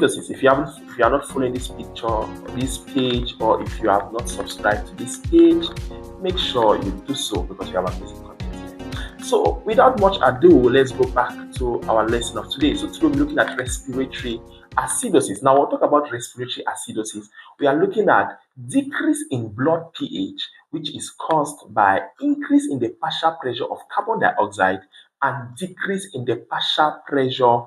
acidosis. If you are not following this page, or if you have not subscribed to this page, make sure you do so because we have amazing content here. So without much ado, let's go back to our lesson of today. So today we're looking at respiratory acidosis. Now we'll talk about respiratory acidosis. We are looking at decrease in blood pH, which is caused by increase in the partial pressure of carbon dioxide and decrease in the partial pressure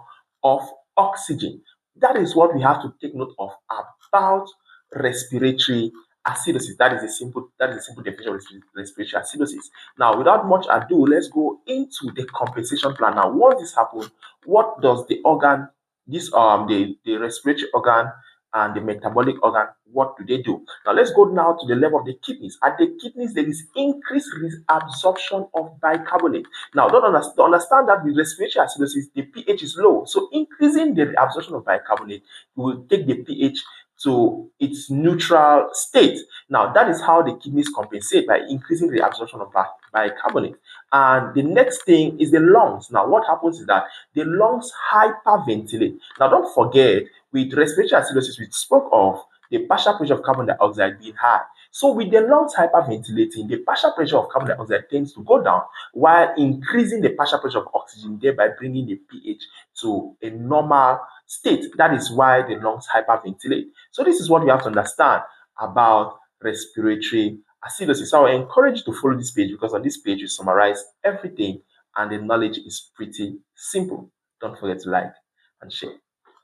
of oxygen. That is what we have to take note of about respiratory acidosis. That is a simple definition of respiratory acidosis. Now, without much ado, let's go into the compensation plan. Now, once this happens, what does the organ, the respiratory organ and the metabolic organ, what do they do? Now let's go now to the level of the kidneys. At the kidneys, there is increased absorption of bicarbonate. Now don't understand that with respiratory acidosis, the pH is low. So increasing the absorption of bicarbonate will take the pH to its neutral state. Now that is how the kidneys compensate, by increasing the absorption of bicarbonate. And the next thing is the lungs. Now what happens is that the lungs hyperventilate. Now don't forget, with respiratory acidosis, we spoke of the partial pressure of carbon dioxide being high. So with the lungs hyperventilating, the partial pressure of carbon dioxide tends to go down while increasing the partial pressure of oxygen, thereby bringing the pH to a normal state. That is why the lungs hyperventilate. So this is what we have to understand about respiratory acidosis. So I encourage you to follow this page, because on this page we summarize everything and the knowledge is pretty simple. Don't forget to like and share.